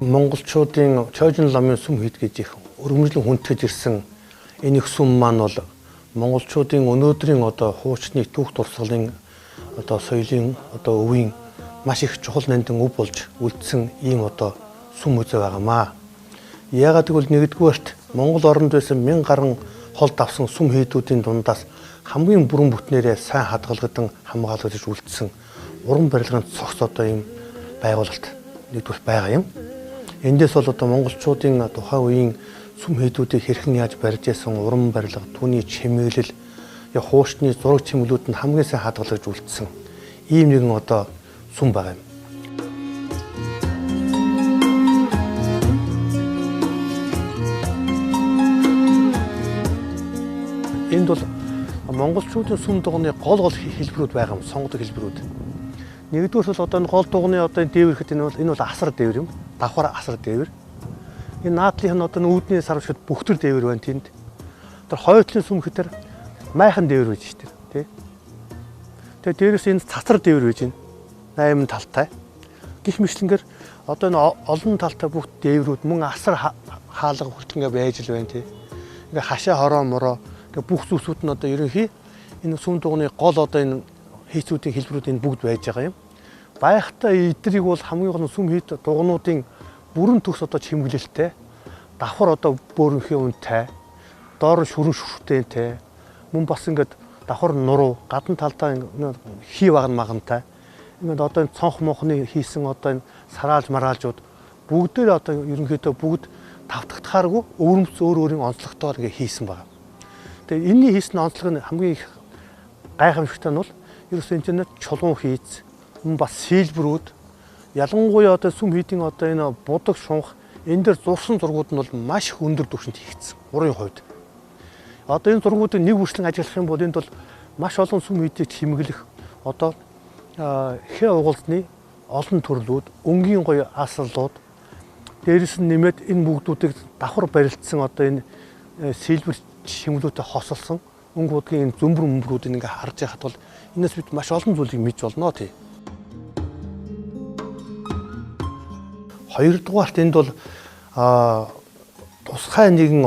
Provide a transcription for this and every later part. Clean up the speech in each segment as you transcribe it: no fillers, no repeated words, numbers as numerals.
Монголчуудын Чойжин ламын сүм хийд гэж их өргөмжлөн хүндэтгэж ирсэн энэ их сүм маань бол монголчуудын өнөөдрийн хуучны түүх дурсгалын соёлын өвийн маш их чухал нандин өв болж үлдсэн ийм сүм үзээ байгаамаа. Яагаад гэвэл нэгдүгээрт Монгол оронд байсан 1000 гаруй холд авсан сүм хийдүүдийн дундаас хамгийн бүрэн бүтнээрээ сайн хадгалгадан хамгаалагдаж үлдсэн уран барилгын цогц ийм байгуулалт нэгдүгээр байгаа юм. Эндээс бол монголчуудын тухайн үеийн сүм хийдүүдийг хэрхэн яаж барьж байсан уран барилга, түүний чимэглэл, хуучны зураг чимэглэлүүд нь хамгийн сайн хадгалагдаж үлдсэн ийм нэгэн сүм байгаа юм. Энд бол монголчуудын сүм дуганы гол хэлбэрүүд байгаа юм, сонгодог хэлбэрүүд. Нэгдүгээр бол энэ гол дуганы дээвэр гэхэд энэ бол асар дээвэр юм. Давхар асар дээвэр. Энэ наадлынх нь үүдний сарвчд бүхтэр дээвэр байна тэнд. Тэр хойтлын сүм гэхээр майхан дээвэр байж штэ тий. Тэгээ дээрээс энэ цацар дээвэр байж байна. 8 талтай. Гэх мэтлэнгээр энэ олон талтай бүх дээврүүд мөн асар хаалга хүртэнгээ байж л байна тий. Ингээ хашаа хороо мороо ингээ бүх зүйлсүүд нь ерөнхий энэ сүм дуганы гол энэ хийцүүдийн хэлбэрүүд энэ бүгд байж байгаа юм. Байхтай эдрийг бол хамгийн гол сүм хийд дугнуудын бүрэн төгс чимэглэлтэй, давхар бөөрөнхий үнэтэй, доор шүрэн шүртэнтэй, мөн бас ингээд давхар нуруу, гадна талдаа хий баган магантай. Ингээд энэ цонх мохны хийсэн энэ сараалж мараалжууд бүгдээр ерөнхийдөө бүгд тавтагдахааргүй өвөрмц өөр өөрийн онцлогтойгоор ингээд хийсэн байна. Тэгээ энэний хийсэн онцлог нь хамгийн их гайхамшигтай нь бол ерөөсөө энэ чулуун хийц, мөн бас сэлбэрүүд, ялангуяа сүм хийдийн энэ будаг шунх энэ дээр зурсан зургууд нь бол маш их өндөр түвшинд хийгдсэн. Урын хувьд. Энэ зургуудыг нэг үрчлэн ажиллах юм бол энд бол маш олон сүм хийдийг чимэглэх хэ угалзны олон төрлүүд, өнгийн гоё аслууд, дээрэс нь нэмээд энэ бүгдүүдийг давхар барилдсан энэ сэлбэр чимэглүүтэй хосолсон өнгүүдийн зөмбөр мөмбрүүдийг ингээ харж байхад бол энэс бид маш олон зүйлийг мэдж болно тий. Хоёрдугаарт энд бол тусгай нэгэн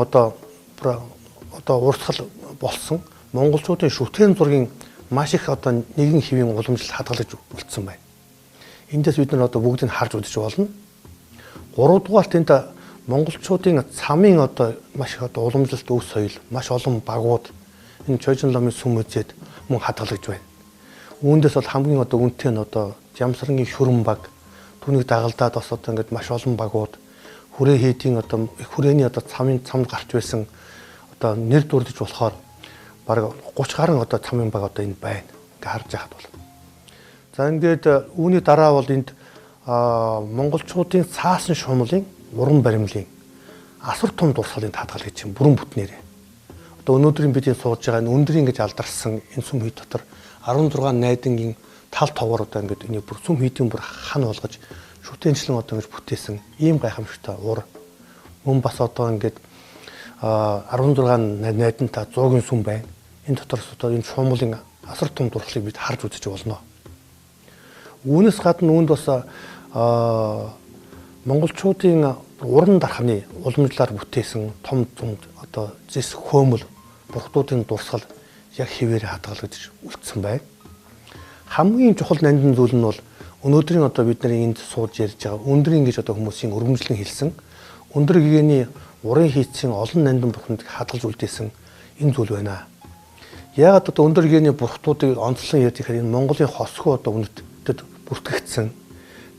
урсгал болсон монголчуудын шүтгэн зургийн маш их нэгэн хэвийн уламжлал хадгалж үлдсэн байна. Эндээс бид нар бүгдийг харж үзэж болно. Гуравдугаарт энд монголчуудын цамын маш их уламжлалт өв соёл, маш олон багууд энэ Чойжин ламын сүм үзээд мөн хадгалж байна. Үүндээс бол хамгийн үнэтэй нь Жамсрангийн хөрөн баг, түүнийг дагалдаад бас ингээд маш олон багууд хүрээ хийдийн хүрээний цамд гарч байсан нэр дурлаж болохоор бараг 30 гаруй цамын баг энд байна. Ингээ харж байхад бол. За ингээд үүний дараа бол энд монголчуудын цаасан шумлын уран баримлын асар том дурсгалын татгал гэж юм бүрэн бүтнээрээ. Өнөөдрийн бид сууж байгаа энэ өндрийн гэж алдарсан энэ сүм хийд дотор 16 найдангийн тал товгор ингээд энэ бүр сүм хийдийн бүр хан болгож шүтэнчлэн ингэж бүтээсэн ийм гайхамшигтай ур. Мөн бас ингээд 16 найдантай 100-ын сүм байна. Энэ дотороос энэ шумлын асар том дурсгалыг бид харж үзэж болно. Үүнээс гадна үүнд бас монголчуудын уран дарханы уламжлалаар бүтээсэн том зэс хөөмөл бурхтуудын дурсгал яг хэвээр хадгалагдаж үлдсэн байна. Хамгийн чухал нандин зүйл нь бол өнөөдрийн бид нар энд сууж ярьж байгаа өндрийн гэж хүмүүсийн өргөмжлөн хэлсэн өндөр гэгээний урын хийцийн олон нандин бурхтыг хадгалж үлдээсэн энэ зүйл байна. Яагаад өндөр гэгээний бурхтуудыг онцлон ярьж ихээр энэ Монголын хосхоо үнэтэд бүртгэгдсэн.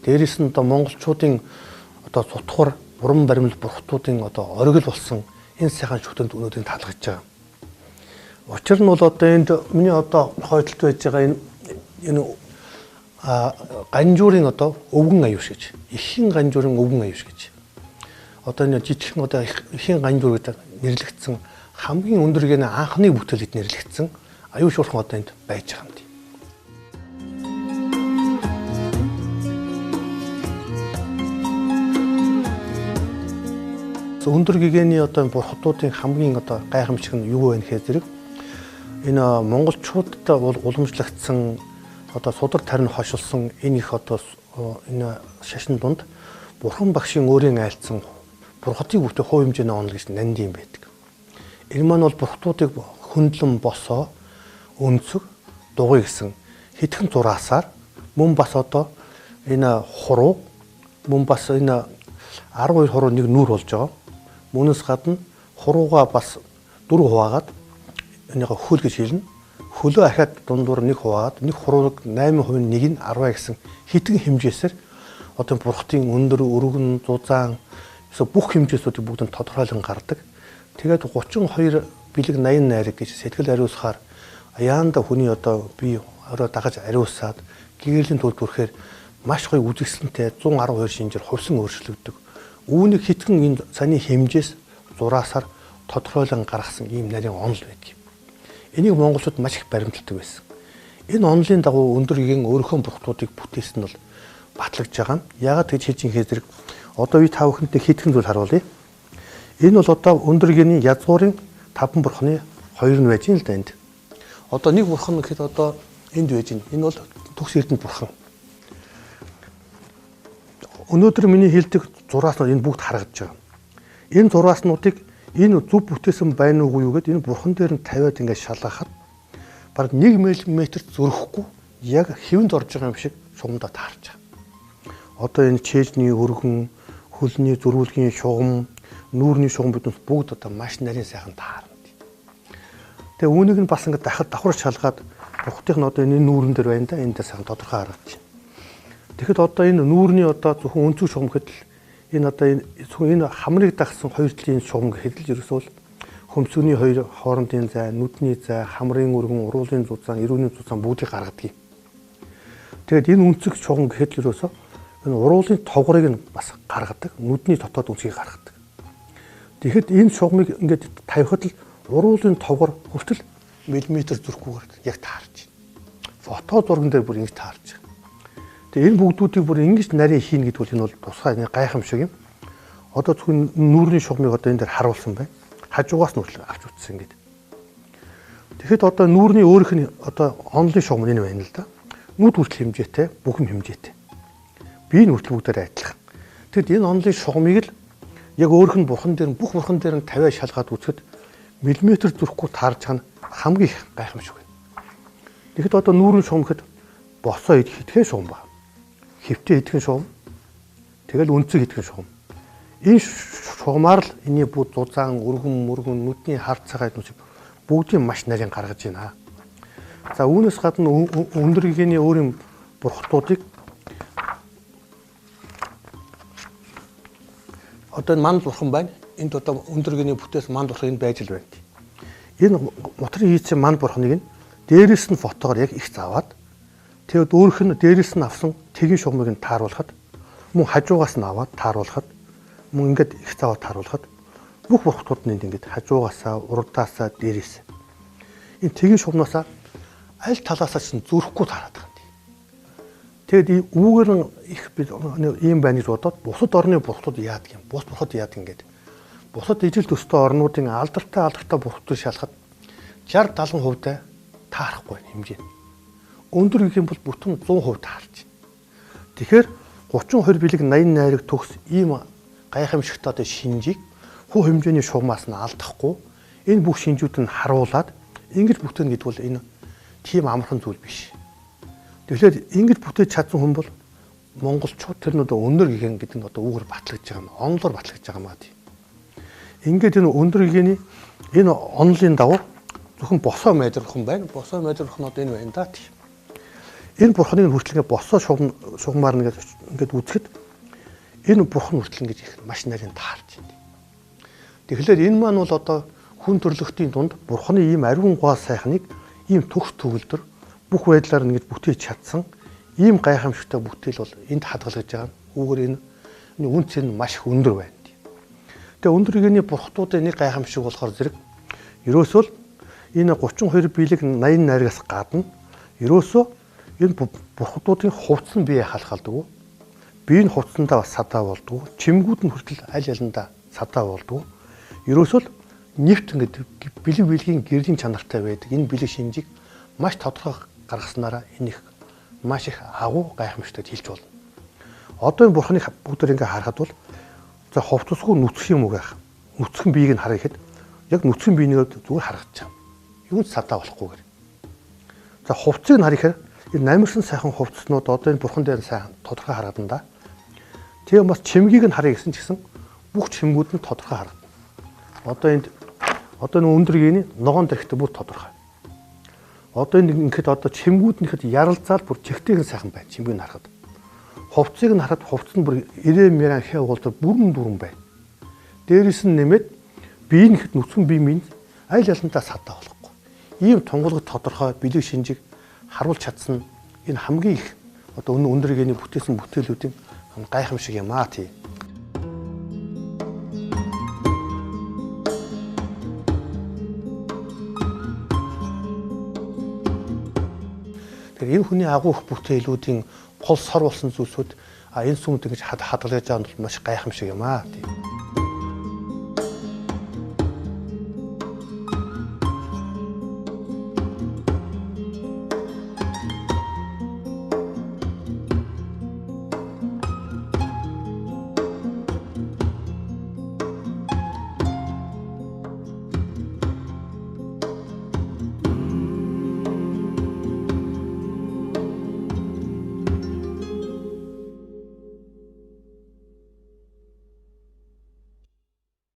Дээрээс нь монголчуудын цутгар уран баримл бурхтуудын оргил болсон энэ сайхан шүтэнд өнөөдрийн таалгаж байгаа. Учир нь бол энд миний хойдолд байж байгаа энэ ганжуурын өвгөн аюуш гэж. Ихэн ганжуурын өвгөн аюуш гэж. Энэ жижигхэн ихэн ганжуур гэдэг нэрлэгдсэн хамгийн өндөр гэний анхны бүтээлд нэрлэгдсэн аюуш урхан энд байж байгаа юм. Өндөр гэгээний бурхтуудын хамгийн гайхамшиг нь юу вэ гэхээр зэрэг энэ монголчуудад уламжлагдсан судар тарин хошилсон энэ их энэ шашин дунд Бурхан багшийн өөрийн айлцсан бурхтыг бүхтэй хувь хэмжээний онол гэж нанд юм байдаг. Энэ маань бол бурхтуудыг хөндлөн босоо өнцөг дугуй гэсэн хитгэн зураасаар мөн бас одоо энэ хуруу мөн бас энэ 12 хуруу нэг нүүр болж байгаа. Мөнөөс гадна хурууга бас 4 хуваагаад энийг хөл гэж хэлнэ. Хөлөө ахаад дундуур нэг хуваагаад нэг хурууг 8% нэг нь 10 гэсэн хитгэн хэмжээсээр одоо бурхтын өндөр өргөн зузаан эсвэл бүх хэмжээсүүдийг бүгд нь тодорхойлон гардаг. Тэгээд 32 бэлэг 80 найраг гэж сэтгэл ариусгаар аяанда хүний одоо бие орой дагаж ариусаад гэгэрлийн тулд хүрэхээр маш гоё үзэсгэлэнтэй 112 шинжээр хувьсан өөрчлөгддөг. Үүнийг хитгэн энэ цааны хэмжээс зураасаар тодорхойлон гаргасан ийм нарийн онол байдаг. Энийг монголчууд маш их баримталдаг байсан. Энэ онолын дагуу өндөр гэгийн өөрийнхөө бурхтуудыг бүтээсэн нь бол батлагдж байгаа. Яагаад гэж хэлж инхээр зэрэг одоо би та бүхэнтэй хитгэн зүйл харуулъя. Энэ бол одоо өндөр гэгийн язгуурын 5 бурхны 2 нь байж юм л да энд. Одоо нэг бурхан гэхэд одоо энд байж байна. Энэ бол төгс эрдэнэт бурхан. Өнөөдөр миний хэлдэг зураас нь энэ бүгд харагдаж байгаа. Энэ зурааснуудыг энэ зөв бүтээсэн байна уугүй юу гэд энэ бурхан дээр нь тавиад ингээд шалгахад бараг 1 мм зөрөхгүй яг хэвэнд орж байгаа юм шиг шугамдаа таарч байгаа. Одоо энэ чэжний өргөн, хөлний зөрүүлгийн шугам, нүүрний шугам биднээс бүгд одоо маш нарийн сайхан таарна. Тэгээ үүнийг нь бас ингээд дахад давхар шалгаад бурхтын одоо энэ нүүрэн дээр байна да энэ дээр сайхан тодорхой харагдаж байна. Тэгэхэд одоо энэ нүүрний одоо зөвхөн өнцөг шугам гэхэд энэ одоо энэ хамрыг дагсан хоёр талын шугам гэхэд л ерөөсөө хөмсгөний хоёр хоорондын зай, нүдний зай, хамрын өргөн, уруулын зузаан, эрүүний зузаан бүгдийг гаргадаг юм. Тэгээд энэ өнцөг шугам гэхэд л ерөөсөө энэ уруулын тоггорыг нь бас гаргадаг, нүдний дотоод үнцгийг гаргадаг. Тэгэхэд энэ шугамыг ингээд тавихад л уруулын тоггор хүртэл миллиметр зүрхгүйгээр яг таарч байна. Фото зурган дээр бүр ингэж таарч байна. Тэгээ энэ бүгдүүдийг бүр ингэж нарийн хийн гэдэг бол энэ бол тусгай нэг гайхамшиг юм. Одоо зөвхөн нүүрний шугамыг одоо энэ дээр харуулсан байна. Хажуугаас нь хүртэл авч утсан ингэж. Тэгэхэд одоо нүүрний өөрийнх нь одоо онлын шугам энэ байна л да. Нүд хүртэл хэмжээтэй, бүхэм хэмжээтэй. Биеийн хүртэл бүгдээр адилхан. Тэгэд энэ онлын шугамыг л яг өөрөх нь бурхан дээр бүх бурхан дээр нь тавиа шалгаад үзэхэд миллиметр зүрхгүй таарж байгаа нь хамгийн их гайхамшиг байна. Тэгэхэд одоо нүүрний шугам гэхэд босоо идэхээ шугам ба. Хэвтээ идэхин шугам. Тэгэл өнцөг идэхин шугам. Энэ шугамаар л энэний бүх зузаан, өргөн, нүдний хар цагаат нүсийг бүгдийг маш нарийн гаргаж байна. За үүнээс гадна өндөр гэгэний өөрийн бурхтуудыг одоо манд бурхан байна. Энд одоо өндөр гэгэний бүтээс манд бурхан энэ байж л байна. Энэ моторын хийсэн манд бурханыг нь дээрээс нь фотогоор яг их заваад тэгэд өөрөх нь дээрээс нь авсан тэгин шугамыг нь тааруулахад мөн хажуугаас нь аваад тааруулахад мөн ингээд их заваад тааруулахад бүх бурхтууд нь ингээд хажуугаасаа урдаасаа дээрээс энэ тэгин шугамнасаа аль талаасаа ч зүрхгүй таарад байгаа юм. Тэгэд үүгээр нь их ийм байна гэж бодоод бусад орны бурхтууд яадаг юм. Бус бурхад яадаг ингээд. Бусад ижил төстэй орнуудын алдартай бурхтууд шалахад 60-70% таарахгүй хэмжээ. Өндөр гэх юм бол бүтэн 100% таарч байна. Тэгэхээр 32 бэлэг 80 найраг төгс ийм гайхамшигтай одоо шинжийг хүү хэмжээний шугамаас нь алдахгүй энэ бүх шинжүүд нь харуулад ингэж бүтээн гэдэг бол энэ тийм амархан зүйл биш. Тэгэхээр ингэж бүтээж чадсан хүн бол монголчууд тэр нь одоо өндөр гэгэн гэдэг нь одоо үүгээр батлагдж байгаа юм. Онлоор батлагдж байгаа маа тийм. Ингээд энэ өндөр гэгэний энэ онлын дагуу зөвхөн босоо майдрхан байна. Босоо майдрхан одоо энэ байна да тийм. Энэ бурханыг хүртэл ингээд босоо шугамаар ингээд үзэхэд энэ бурхан хүртэл ингэж их маш нарийн таарч байна. Тэгэхээр энэ маань бол одоо хүн төрлөختийн дунд бурханы ийм ариун гоо сайхныг ийм төгс төгөлдөр бүх байдлаар ингэж бүтээж чадсан ийм гайхамшигтай бүтээл бол энд хадгалж байгаа. Үүгээр энэ үнц нь маш их өндөр байна. Тэгээ өндөр гэгэний бурхтуудын нэг гайхамшиг болохоор зэрэг ерөөсөө энэ 32 бэлэг 80 найрагаас гадна ерөөсөө энэ бурхтуудын хувцсан бие халахалдаг. Биеийн хувцсандаа бас садаа болдог. Чимгүүд нь хүртэл аль алиндаа садаа болдог. Ерөөсөө нэвт ингээд бэлэг бэлгийн гэрлийн чанартай байдаг. Энэ бэлэг шинжийг маш тодорхой гаргаснараа энэ их маш их агуу гайхамшигтай хэлж болно. Одоо энэ бурхны бүгдээр ингээ харахад бол за хувцасгүй нүцгэх юм уу гэх. Нүцгэн биеийг нь харъя гэхэд яг нүцгэн биенийг зүгээр харагдаж байгаа. Юунд садаа болохгүйгээр. За хувцсыг нь харъя гэхээр энэ намирсан сайхан хувцснууд одоо энэ бурхан дээр сайхан тодорхой харагдана да. Тэгээ бас чимгийг нь харъя гэсэн ч гэсэн бүх чимгүүд нь тодорхой харагдана. Одоо энэ өндөр гиний ногоон дэрхтээ бүр тодорхой. Одоо энэ ингээд одоо чимгүүднийхэд яралцаад бүр чигтэйг нь сайхан байна. Чимгийг нь харахад. Хувцсыг нь харахад хувцс нь бүр 90 мянган хэ уулзар бүрэн байна. Дээрээс нь нэмээд биенийхэд нүцгэн бие минь аль ялантаа садаа болохгүй. Ийм тунгалаг тодорхой бэлэг шинжийг харуулж чадсан энэ хамгийн их одоо өндөр гиний бүтээсэн бүтээлүүдийн гайхамшиг юм аа тий. Тэгэхээр энэ хүний агуу их бүтээлүүдийн гол сор болсон зүйлсүүд энэ сүмд ингэж хадгалж байгаа нь бол маш гайхамшиг юм аа тий.